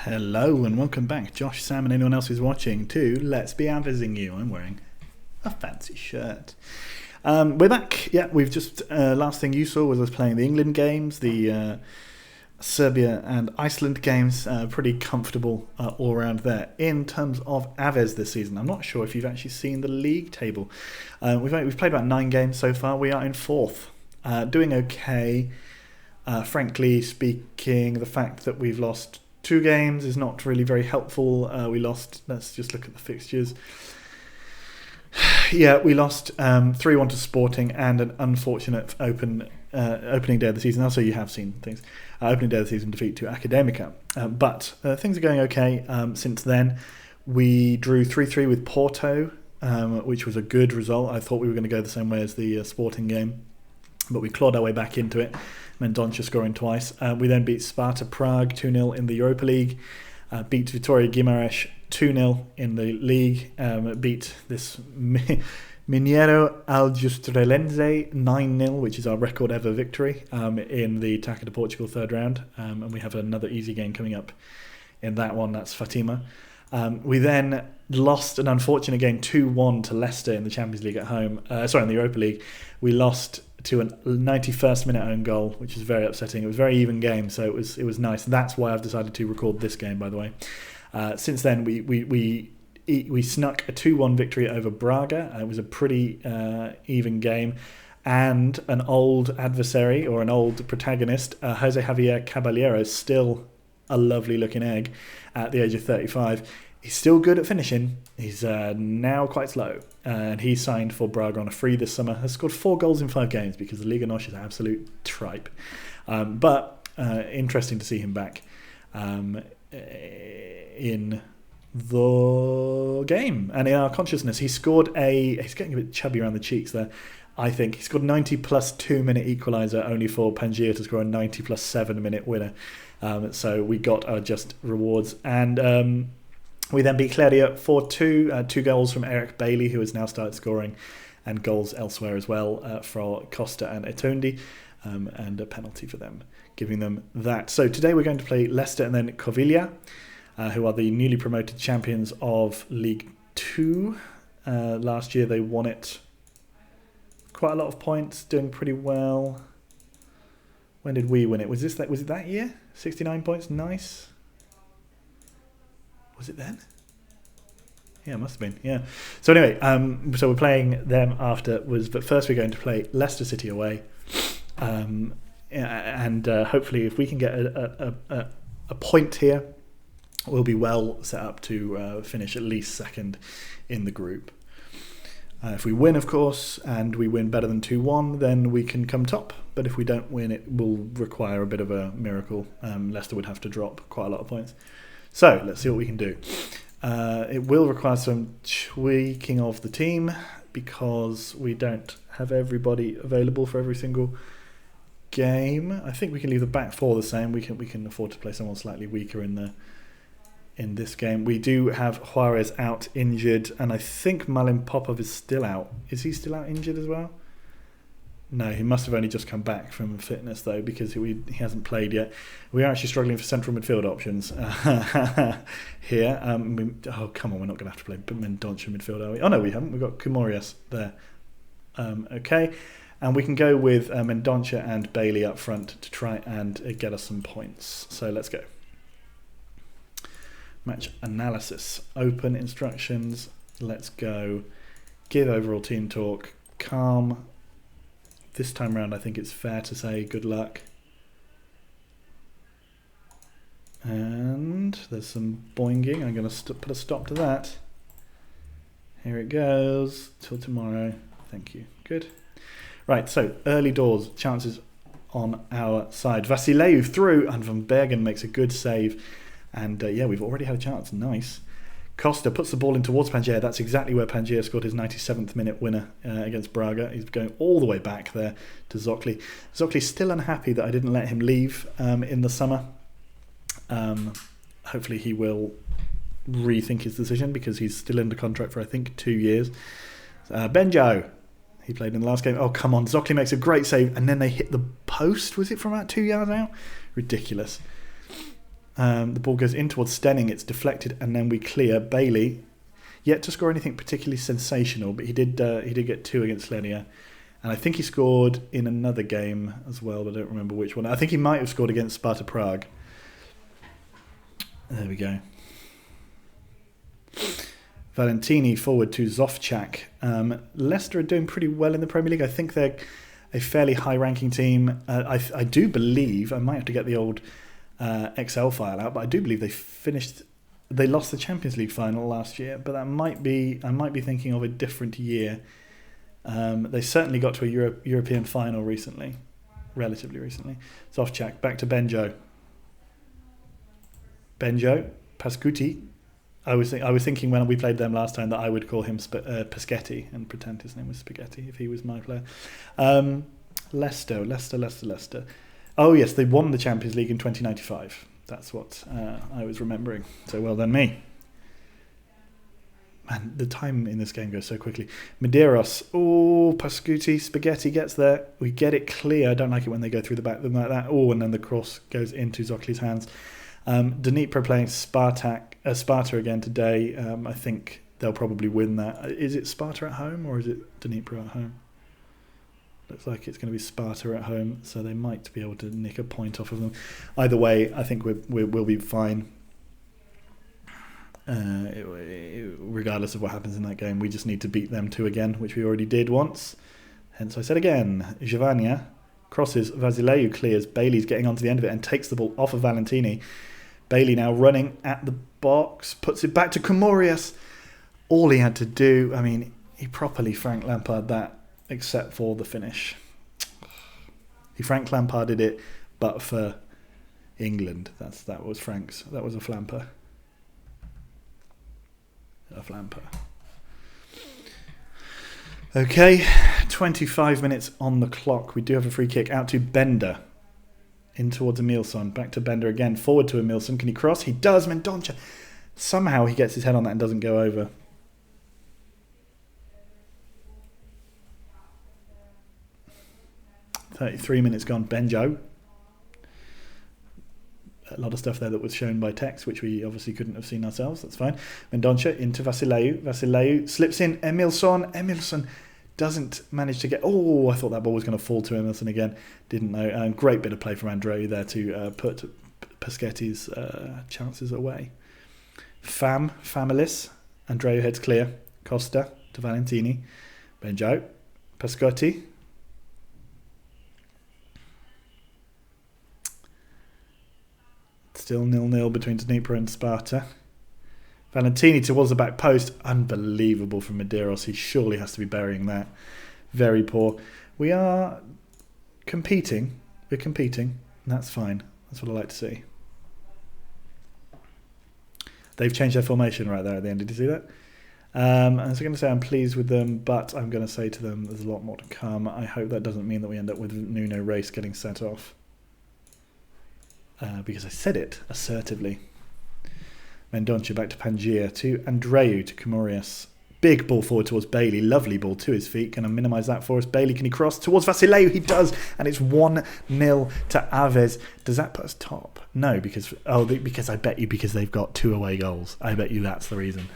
Hello and welcome back, Josh, Sam and anyone else who's watching to Let's Be Aves-ing You. I'm wearing a fancy shirt. We're back. Yeah, we've just, last thing you saw was us playing the England games, the Serbia and Iceland games. Pretty comfortable all around there. In terms of Aves this season, I'm not sure if you've actually seen the league table. We've played about 9 games so far. We are in 4th. Doing okay. Frankly speaking, the fact that we've lost 2 games is not really very helpful. Let's just look at the fixtures. Yeah, we lost 3-1 to Sporting and an unfortunate opening day of the season. Also, you have seen things. Opening day of the season defeat to Academica. But things are going okay since then. We drew 3-3 with Porto, which was a good result. I thought we were going to go the same way as the Sporting game, but we clawed our way back into it. Mendonça scoring twice. We then beat Sparta Prague 2-0 in the Europa League. Beat Vitória Guimarães 2-0 in the league. Beat this Mineiro Aljustrellense 9-0, which is our record ever victory in the Taça de Portugal third round. And we have another easy game coming up in that one. That's Fatima. We then lost an unfortunate game 2-1 to Leicester in the Champions League at home. In the Europa League. We lost to a 91st minute own goal, which is very upsetting. It was a very even game, so it was nice. That's why I've decided to record this game, by the way. Since then, we snuck a 2-1 victory over Braga. It was a pretty even game. And an old adversary, or an old protagonist, Jose Javier Caballero, still a lovely looking egg at the age of 35. He's still good at finishing. He's now quite slow. And he signed for Braga on a free this summer. Has scored 4 goals in 5 games because the Liga NOS is an absolute tripe. But interesting to see him back in the game. And in our consciousness, he's getting a bit chubby around the cheeks there. I think he scored 90 plus 2 minute equaliser only for Pangaea to score a 90 plus 7 minute winner. So we got our just rewards. And we then beat Claria 4-2, 2 goals from Eric Bailey, who has now started scoring, and goals elsewhere as well for Costa and Etondi, and a penalty for them, giving them that. So today we're going to play Leicester and then Covilhã, who are the newly promoted champions of League 2. Last year they won it. Quite a lot of points, doing pretty well. When did we win it? Was it that year? 69 points, nice. Was it then? Yeah, it must have been. Yeah. So anyway, so we're playing them afterwards, but first we're going to play Leicester City away, and hopefully, if we can get a point here, we'll be well set up to finish at least second in the group. If we win, of course, and we win better than 2-1, then we can come top. But if we don't win, it will require a bit of a miracle. Leicester would have to drop quite a lot of points. So let's see what we can do. It will require some tweaking of the team because we don't have everybody available for every single game. I think we can leave the back 4 the same. We can afford to play someone slightly weaker in this game. We do have Juarez out injured, and I think ComradePopadov is still out. Is he still out injured as well? No, he must have only just come back from fitness, though, because he hasn't played yet. We are actually struggling for central midfield options here. Oh, come on, we're not going to have to play Mendonça midfield, are we? Oh, no, we haven't. We've got Kumorias there. Okay, and we can go with Mendonça and Bailey up front to try and get us some points. So let's go. Match analysis. Open instructions. Let's go. Give overall team talk. Calm. This time around, I think it's fair to say good luck. And there's some boinging. I'm going to put a stop to that. Here it goes. Till tomorrow. Thank you. Good. Right, so early doors. Chances on our side. Vasileu through, and Van Bergen makes a good save. And yeah, we've already had a chance. Nice. Costa puts the ball in towards Pangaea. That's exactly where Pangaea scored his 97th minute winner against Braga. He's going all the way back there to Zocli. Zocli's still unhappy that I didn't let him leave in the summer. Hopefully he will rethink his decision because he's still under contract for, I think, 2 years. Benjo. He played in the last game. Oh, come on. Zocli makes a great save, and then they hit the post. Was it from about 2 yards out? Ridiculous. The ball goes in towards Stenning. It's deflected, and then we clear. Bailey, yet to score anything particularly sensational, but he did get 2 against Lenia. And I think he scored in another game as well, but I don't remember which one. I think he might have scored against Sparta Prague. There we go. Valentini forward to Zofchak. Leicester are doing pretty well in the Premier League. I think they're a fairly high-ranking team. I do believe, I might have to get the old Excel file out, but I do believe they lost the Champions League final last year, but I might be thinking of a different year. They certainly got to a European final relatively recently. Zofchak, back to Benjo. Pascuti. I was thinking when we played them last time that I would call him Paschetti and pretend his name was Spaghetti if he was my player. Leicester. Oh yes, they won the Champions League in 2095. That's what I was remembering. So well done me. Man, the time in this game goes so quickly. Medeiros. Oh, Pascuti. Spaghetti gets there. We get it clear. I don't like it when they go through the back of them like that. Oh, and then the cross goes into Zokli's hands. Dnipro playing Sparta again today. I think they'll probably win that. Is it Sparta at home or is it Dnipro at home? Looks like it's going to be Sparta at home, so they might be able to nick a point off of them. Either way, I think we'll be fine. Regardless of what happens in that game, we just need to beat them 2 again, which we already did once. Hence I said again. Giovannia crosses, Vasileu clears, Bailey's getting onto the end of it and takes the ball off of Valentini. Bailey now running at the box, puts it back to Comorius. All he had to do, I mean, he properly Frank Lampard that, except for the finish. He Frank Lamparded it, but for England. That was Frank's. That was a flamper. Okay, 25 minutes on the clock. We do have a free kick out to Bender. In towards Emilson. Back to Bender again. Forward to Emilson. Can he cross? He does. Mendonça. Somehow he gets his head on that and doesn't go over. "33 minutes gone." Benjo. A lot of stuff there that was shown by text, which we obviously couldn't have seen ourselves. That's fine. Mendonça into Vasileu. Vasileu slips in. Emilson doesn't manage to get... Oh, I thought that ball was going to fall to Emilson again. Didn't know. Great bit of play from Andreu there to put Paschetti's chances away. Familis. Andreu heads clear. Costa to Valentini. Benjo. Pascotti. Still 0-0 between Dnipro and Sparta. Valentini towards the back post. Unbelievable from Medeiros. He surely has to be burying that. Very poor. We are competing. We're competing. And that's fine. That's what I like to see. They've changed their formation right there at the end. Did you see that? I was going to say I'm pleased with them, but I'm going to say to them there's a lot more to come. I hope that doesn't mean that we end up with Nuno Reis getting sent off. Because I said it assertively. Mendonça back to Pangia, to Andreu, to Comorius. Big ball forward towards Bailey. Lovely ball to his feet. Going to minimise that for us. Bailey, can he cross towards Vasileu? He does. And it's 1-0 to Aves. Does that put us top? No, because I bet you because they've got 2 away goals. I bet you that's the reason.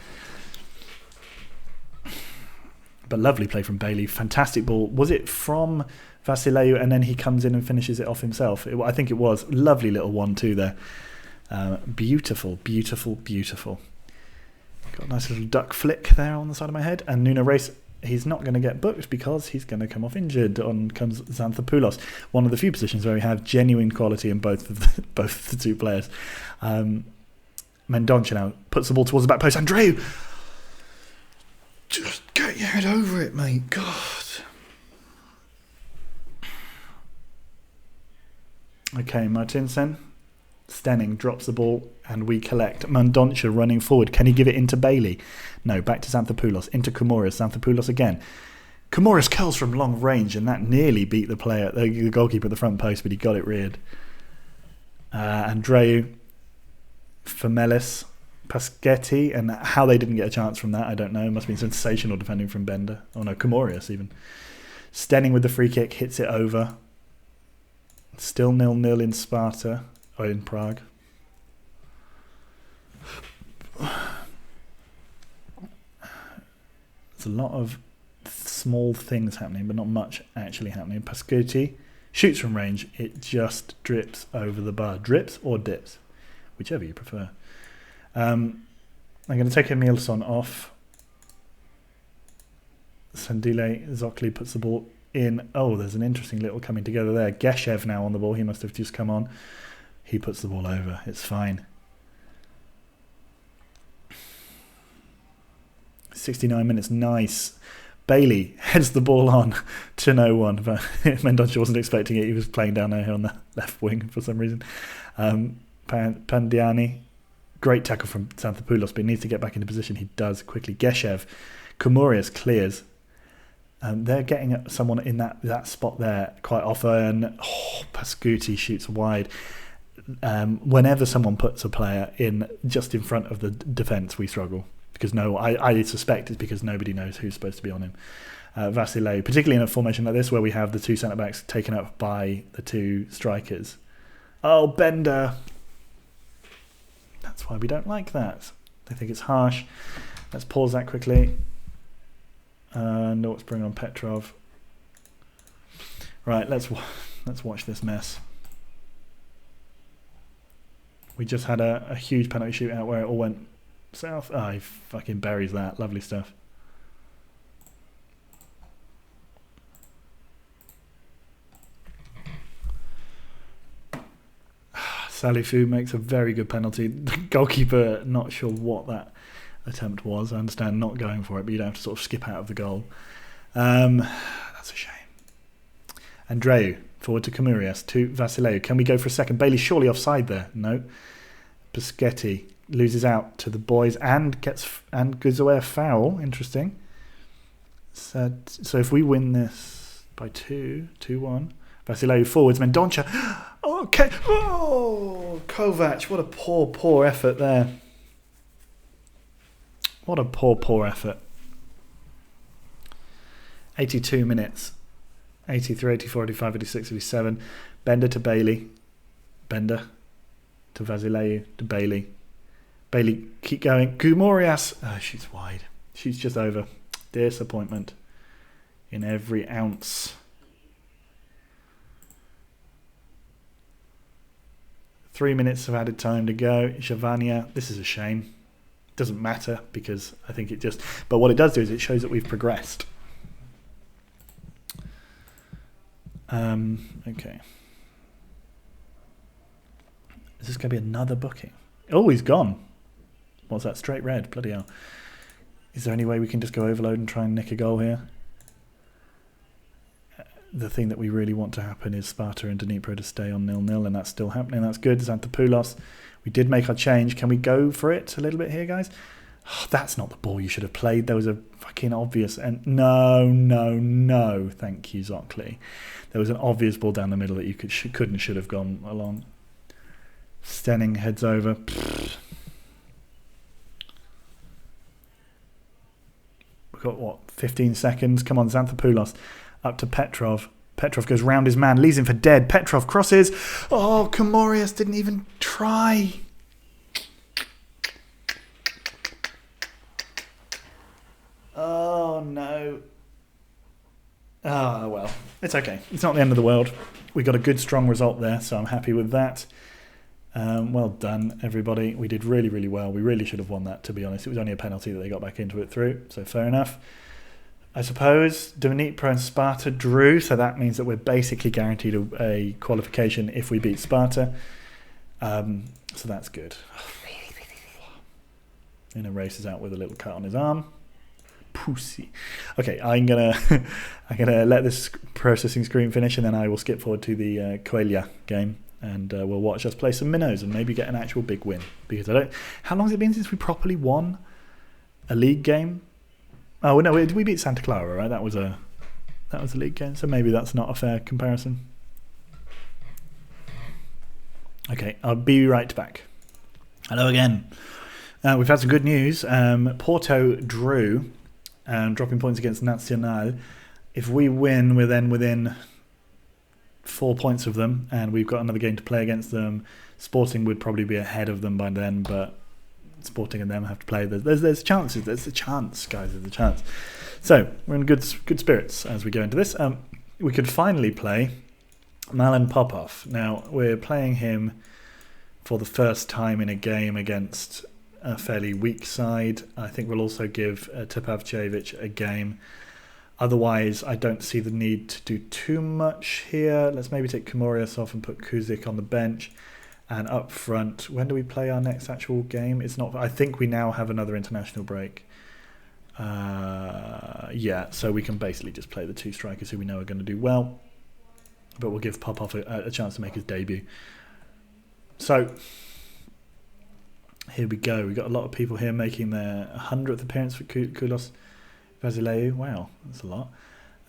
But lovely play from Bailey. Fantastic ball. Was it from Vasileu and then he comes in and finishes it off himself? I think it was. Lovely little 1-2 there. Beautiful. Got a nice little duck flick there on the side of my head. And Nuno Reis, he's not going to get booked because he's going to come off injured. On comes Xanthopoulos. One of the few positions where we have genuine quality in both of the 2 players. Mendonça now puts the ball towards the back post. Andreu! Just get your head over it, mate. God. Okay, Martinsen. Stenning drops the ball and we collect. Mendonça running forward. Can he give it into Bailey? No, back to Xanthopoulos. Into Comorius. Xanthopoulos again. Comorius curls from long range and that nearly beat the goalkeeper at the front post, but he got it reared. Andreu, Famelis, Paschetti, and how they didn't get a chance from that, I don't know. It must have been sensational defending from Bender. Oh no, Comorius even. Stenning with the free kick, hits it over. Still 0-0 in Sparta. Or in Prague. It's a lot of small things happening, but not much actually happening. Pascuti shoots from range. It just drips over the bar. Drips or dips, whichever you prefer. I'm going to take Emilson off. Sandile Zokli puts the ball in. Oh, there's an interesting little coming together there. Geshev now on the ball. He must have just come on. He puts the ball over. It's fine. 69 minutes. Nice. Bailey heads the ball on to no one. But Mendonça wasn't expecting it. He was playing down there on the left wing for some reason. Pandiani. Great tackle from Xanthopoulos, but he needs to get back into position. He does quickly. Geshev. Koumouris clears. They're getting someone in that spot there quite often. Pascuti shoots wide. Whenever someone puts a player in just in front of the defence, we struggle. Because I suspect it's because nobody knows who's supposed to be on him. Vasileu, particularly in a formation like this where we have the two centre-backs taken up by the two strikers. Oh, Bender. That's why we don't like that. They think it's harsh. Let's pause that quickly. And let's bring on Petrov. Right, let's watch this mess. We just had a huge penalty shootout where it all went south. Oh, he fucking buries that. Lovely stuff. Salifu makes a very good penalty. The goalkeeper, not sure what that attempt was. I understand not going for it, but you don't have to sort of skip out of the goal. That's a shame. Andreu, forward to Koumouris, to Vasileu. Can we go for a second? Bailey surely offside there. No. Busquetti loses out to the boys and gives away a foul. Interesting. So if we win this by 2-1, Vasileu forwards, Mendonça. Okay. Oh, Kovac. What a poor effort there. What a poor effort. 82 minutes. 83, 84, 85, 86, 87. Bender to Bailey. Bender to Vasileu to Bailey. Bailey, keep going. Koumouris. Oh, shoots wide. Shoots just over. Disappointment in every ounce. 3 minutes of added time to go. Javania. This is a shame. Doesn't matter because I think it just... But what it does do is it shows that we've progressed. Okay. Is this going to be another booking? Oh, he's gone. What's that? Straight red. Bloody hell. Is there any way we can just go overload and try and nick a goal here? The thing that we really want to happen is Sparta and Dnipro to stay on 0-0, and that's still happening. That's good. Xanthopoulos. We did make our change. Can we go for it a little bit here, guys? Oh, that's not the ball you should have played. There was a fucking obvious... And no. Thank you, Zokli. There was an obvious ball down the middle that you should have gone along. Stenning heads over. We've got, what, 15 seconds? Come on, Xanthopoulos. Up to Petrov. Petrov goes round his man, leaves him for dead. Petrov crosses. Oh, Koumouris didn't even try. Oh, no. Oh, well. It's okay. It's not the end of the world. We got a good, strong result there, so I'm happy with that. Well done, everybody. We did really, really well. We really should have won that, to be honest. It was only a penalty that they got back into it through, so fair enough. I suppose Dnipro and Sparta drew, so that means that we're basically guaranteed a qualification if we beat Sparta. So that's good. Inner races out with a little cut on his arm. Pussy. Okay, I'm gonna let this processing screen finish, and then I will skip forward to the Coelho game, and we'll watch us play some minnows and maybe get an actual big win. Because I don't. How long has it been since we properly won a league game? Oh no, we beat Santa Clara, right? That was a league game, so maybe that's not a fair comparison. Okay, I'll be right back. Hello again. We've had some good news. Porto drew, dropping points against Nacional. If we win, we're then within 4 points of them, and we've got another game to play against them. Sporting would probably be ahead of them by then, but Sporting and them have to play. There's chances. There's a chance, guys. There's a chance. So we're in good spirits as we go into this. We could finally play Malin Popov. Now we're playing him for the first time in a game against a fairly weak side. I think we'll also give Topavcevic a game. Otherwise, I don't see the need to do too much here. Let's maybe take Komorius off and put Kuzik on the bench. And up front, when do we play our next actual game? It's not. I think we now have another international break. Yeah, so we can basically just play the two strikers who we know are going to do well. But we'll give Popov a chance to make his debut. So here we go. We've got a lot of people here making their 100th appearance for Kulos Vasileu. Wow, that's a lot.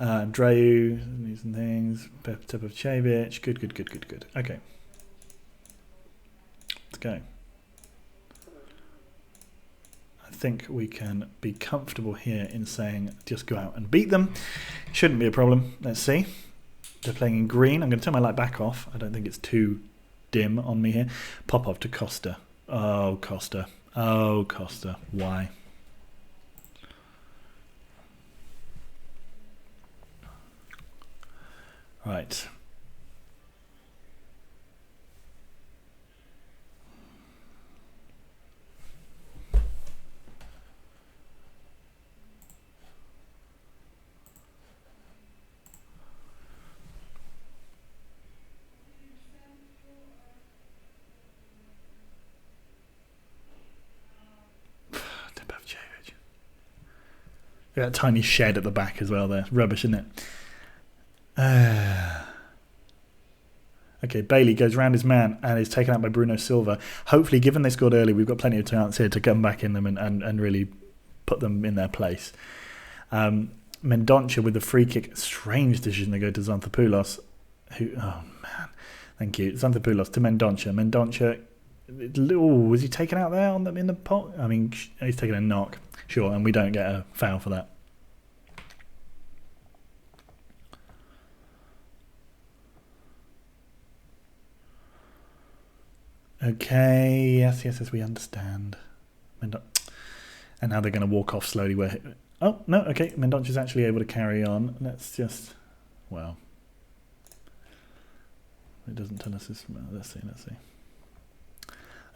Dreu, these and things. Topavcevic. Good. Okay. Let's go. I think we can be comfortable here in saying just go out and beat them. Shouldn't be a problem. Let's see. They're playing in green. I'm going to turn my light back off. I don't think it's too dim on me here. Popov to Costa. Oh, Costa. Oh, Costa. Why? Right. That tiny shed at the back as well there. Rubbish, isn't it? Okay, Bailey goes round his man and is taken out by Bruno Silva. Hopefully, given they scored early, we've got plenty of chance here to come back in them and really put them in their place. Mendonça with the free kick. Strange decision to go to Xanthopoulos. Oh, man. Thank you. Xanthopoulos to Mendonça. Mendonça, was he taken out there in the pot? I mean, he's taken a knock. Sure, and we don't get a foul for that. Okay, yes, we understand. And now they're going to walk off slowly. Oh, no, okay, Mendonça's actually able to carry on. Let's just, well, it doesn't tell us this. Let's see.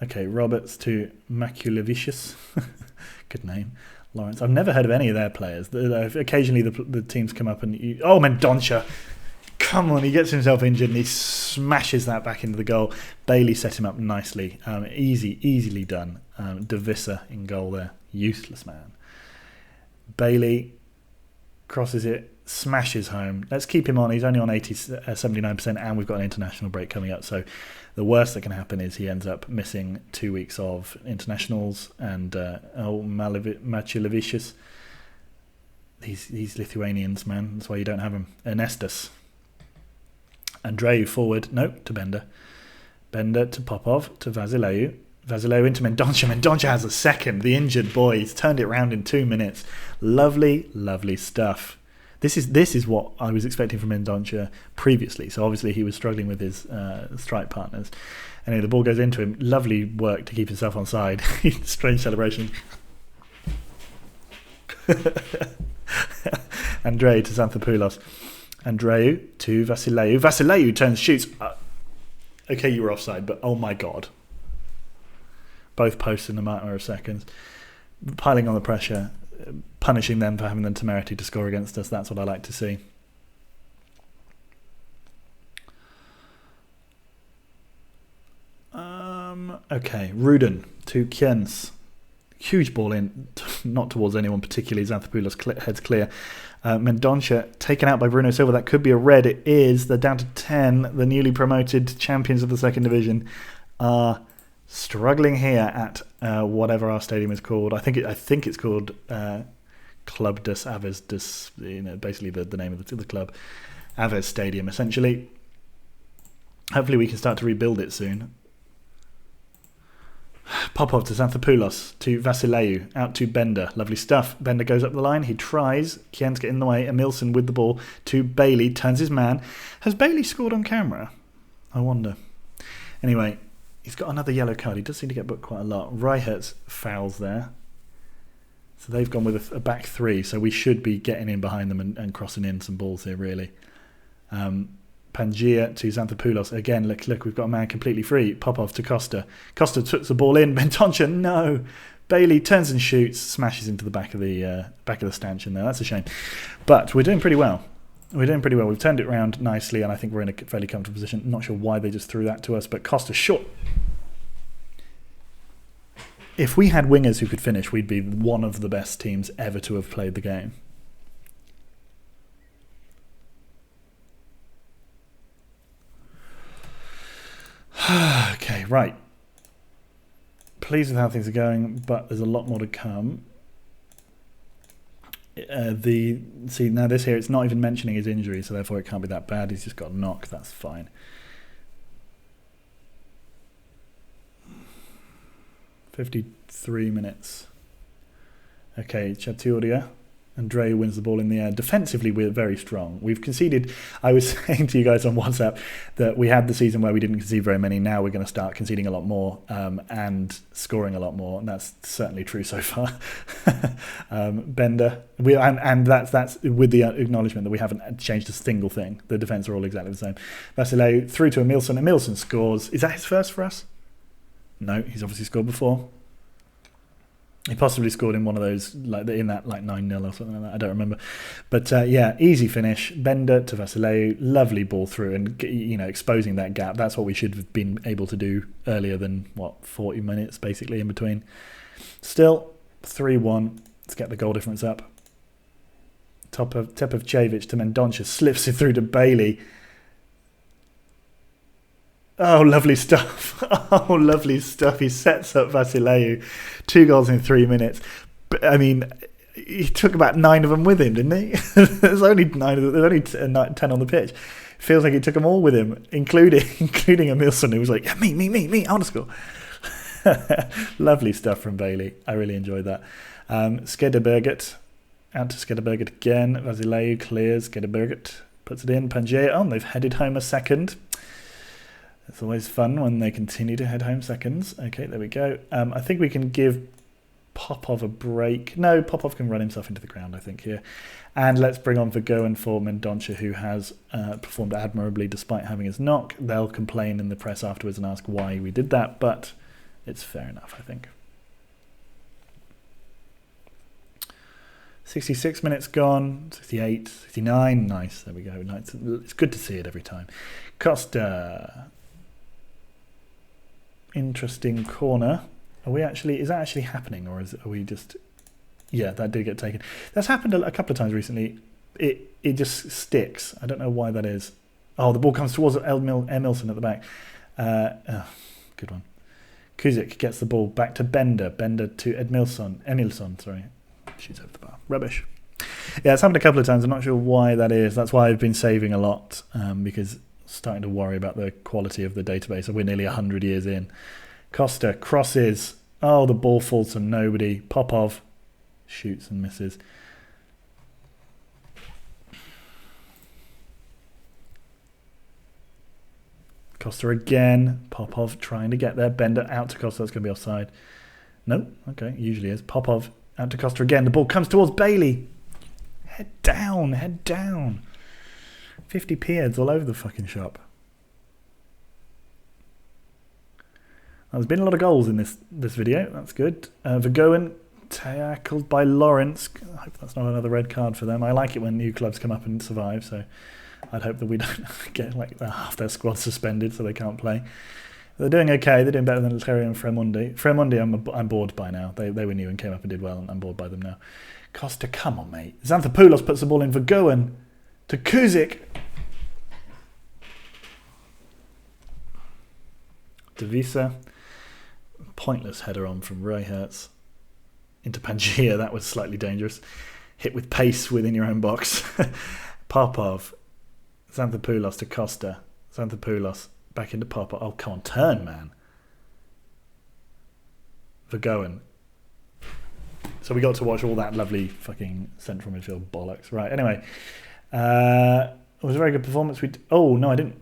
Okay, Roberts to Maculevicius. Good name. Lawrence. I've never heard of any of their players. Occasionally the teams come up and... Oh, Mendonça! Come on, he gets himself injured and he smashes that back into the goal. Bailey set him up nicely. Easily done. De Visser in goal there. Useless man. Bailey crosses it, smashes home. Let's keep him on. He's only on 79% and we've got an international break coming up. So the worst that can happen is he ends up missing 2 weeks of internationals and Maculevicius. These Lithuanians, man. That's why you don't have them. Ernestus. Andreu forward. Nope, to Bender. Bender to Popov, to Vasileu. Vasileu into Mendonça. Mendonça has a second. The injured boy. He's turned it around in 2 minutes. Lovely, lovely stuff. This is what I was expecting from Mendonça previously. So obviously he was struggling with his strike partners. Anyway, the ball goes into him. Lovely work to keep himself onside. Strange celebration. Andreu to Xanthopoulos. Andreu to Vasileu. Vasileu turns, shoots. Okay, you were offside, but oh my god. Both posts in a matter of seconds. Piling on the pressure. Punishing them for having the temerity to score against us. That's what I like to see. Okay, Rudin to Kienz. Huge ball in, not towards anyone particularly. Xanthopoulos heads clear. Mendonça taken out by Bruno Silva. That could be a red. It is. They're down to 10. The newly promoted champions of the second division are struggling here at whatever our stadium is called. I think it's called Club des Aves, basically the name of the club. Aves Stadium, essentially. Hopefully we can start to rebuild it soon. Popov to Xanthopoulos, to Vasileu, out to Bender. Lovely stuff. Bender goes up the line. He tries. Kien's get in the way. Emilson with the ball to Bailey. Turns his man. Has Bailey scored on camera? I wonder. Anyway, He's got another yellow card. He does seem to get booked quite a lot. Reichert's fouls there. So they've gone with a back three, so we should be getting in behind them and crossing in some balls here, really. Pangia to Xanthopoulos. Again, look, we've got a man completely free. Popov to Costa. Costa puts the ball in. Bentoncha, no. Bailey turns and shoots, smashes into the back of the stanchion there. That's a shame. But we're doing pretty well. We're doing pretty well. We've turned it around nicely, and I think we're in a fairly comfortable position. Not sure why they just threw that to us, but Costa short. If we had wingers who could finish, we'd be one of the best teams ever to have played the game. Okay, right. Pleased with how things are going, but there's a lot more to come. See, now this here, it's not even mentioning his injury, so therefore it can't be that bad. He's just got a knock, that's fine. 53 minutes. Okay, Chaturiya. Andrei wins the ball in the air. Defensively, we're very strong. We've conceded, I was saying to you guys on WhatsApp that we had the season where we didn't concede very many. Now we're going to start conceding a lot more and scoring a lot more. And that's certainly true so far. Bender. And that's with the acknowledgement that we haven't changed a single thing. The defence are all exactly the same. Vasileu through to Emilson. Emilson scores. Is that his first for us? No, he's obviously scored before. He possibly scored in one of those, like in that 9-0 or something like that. I don't remember. But yeah, easy finish. Bender to Vasileu, lovely ball through, and exposing that gap. That's what we should have been able to do earlier than 40 minutes basically in between. Still 3-1. Let's get the goal difference up. Tepevcevic to Mendonça, slips it through to Bailey. Oh, lovely stuff. Oh, lovely stuff. He sets up Vasileu. 2 goals in 3 minutes. But, I mean, he took about 9 of them with him, didn't he? There's only 9 of them. There's only 10 on the pitch. Feels like he took them all with him, including Emilson, who was like, yeah, me, I want to score. Lovely stuff from Bailey. I really enjoyed that. Skederberget. Out to Skederberget again. Vasileu clears. Skederberget puts it in. Pangia. Oh, they've headed home a second. It's always fun when they continue to head home seconds. Okay, there we go. I think we can give Popov a break. No, Popov can run himself into the ground, I think, here. And let's bring on Vergoen for Mendonça, who has performed admirably despite having his knock. They'll complain in the press afterwards and ask why we did that, but it's fair enough, I think. 66 minutes gone, 68, 69. Nice, there we go. Nice. It's good to see it every time. Costa... Interesting corner. Is that actually happening, or are we just... Yeah, that did get taken. That's happened a couple of times recently. It just sticks. I don't know why that is. Oh, the ball comes towards Emilson at the back. Good one. Kuzik gets the ball back to Bender. Bender to Emilson, sorry. Shoots over the bar. Rubbish. Yeah, it's happened a couple of times. I'm not sure why that is. That's why I've been saving a lot, because... starting to worry about the quality of the database. We're nearly 100 years in. Costa crosses. Oh, the ball falls to nobody. Popov shoots and misses. Costa again. Popov trying to get there. Bender out to Costa. That's going to be offside. No, okay, usually is. Popov out to Costa again. The ball comes towards Bailey. Head down, head down. 50p heads all over the fucking shop. There's been a lot of goals in this video. That's good. Vergoen tackled by Lawrence. I hope that's not another red card for them. I like it when new clubs come up and survive, so I'd hope that we don't get like half their squad suspended so they can't play. They're doing okay. They're doing better than Letterio and Fremundi. Fremundi, I'm bored by now. They were new and came up and did well, and I'm bored by them now. Costa, come on, mate. Xanthopoulos puts the ball in. Vergoen to Kuzik. Devisa. Pointless header on from Reichert's into Pangia. That was slightly dangerous. Hit with pace within your own box. Popov. Xanthopoulos to Costa. Xanthopoulos back into Popov. Oh, come on. Turn, man. Vergoen. So we got to watch all that lovely fucking central midfield bollocks. Right, anyway. It was a very good performance. Oh, no, I didn't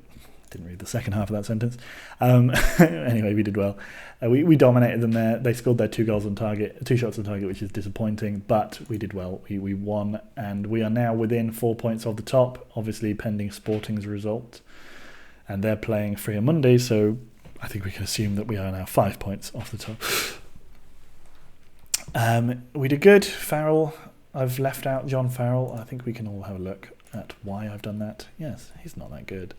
Didn't read the second half of that sentence. Anyway, we did well. We dominated them there. They scored their 2 goals on target, 2 shots on target, which is disappointing, but we did well. We won, and we are now within 4 points of the top, obviously pending Sporting's result. And they're playing Monday, so I think we can assume that we are now 5 points off the top. We did good. Farrell, I've left out John Farrell. I think we can all have a look at why I've done that. Yes, he's not that good.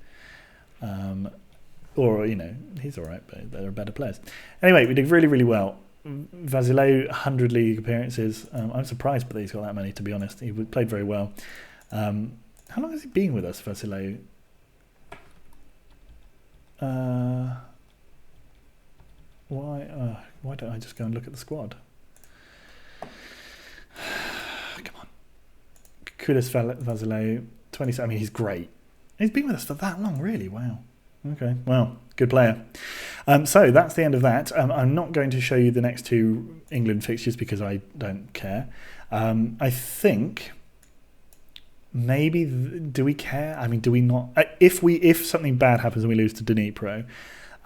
Or, he's all right, but there are better players. Anyway, we did really, really well. Vasileu, 100 league appearances. I'm surprised that he's got that many, to be honest. He played very well. How long has he been with us, Vasileu? Why don't I just go and look at the squad? Come on. Kulis Vasileu, 27. I mean, he's great. He's been with us for that long, really. Wow. Okay, well, good player. So that's the end of that. I'm not going to show you the next 2 England fixtures because I don't care. I think maybe do we care? I mean, do we not? If something bad happens and we lose to Dnipro,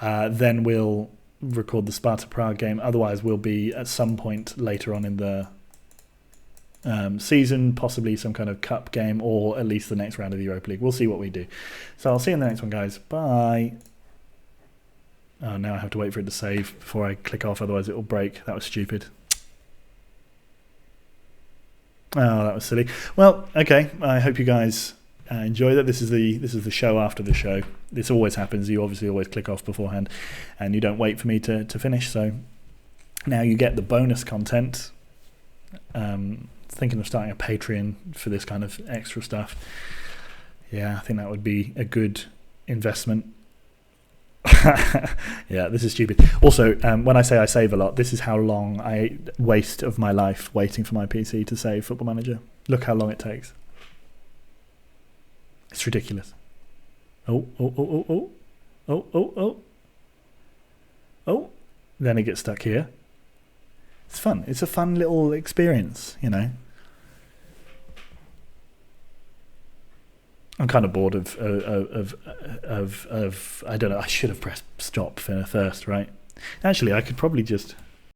then we'll record the Sparta Prague game. Otherwise, we'll be at some point later on in the season, possibly some kind of cup game, or at least the next round of the Europa League. We'll see what we do. So I'll see you in the next one, guys. Bye. Oh, now I have to wait for it to save before I click off, otherwise it will break. That was stupid. Oh, that was silly. Well, okay. I hope you guys enjoy that. This is the show after the show. This always happens. You obviously always click off beforehand, and you don't wait for me to finish. So now you get the bonus content. Thinking of starting a Patreon for this kind of extra stuff. Yeah, I think that would be a good investment. Yeah, this is stupid. Also, when I say I save a lot, this is how long I waste of my life waiting for my PC to save Football Manager. Look how long it takes. It's ridiculous. Oh. Then it gets stuck here. It's fun. It's a fun little experience, I'm kind of bored of I don't know. I should have pressed stop first, right? Actually, I could probably just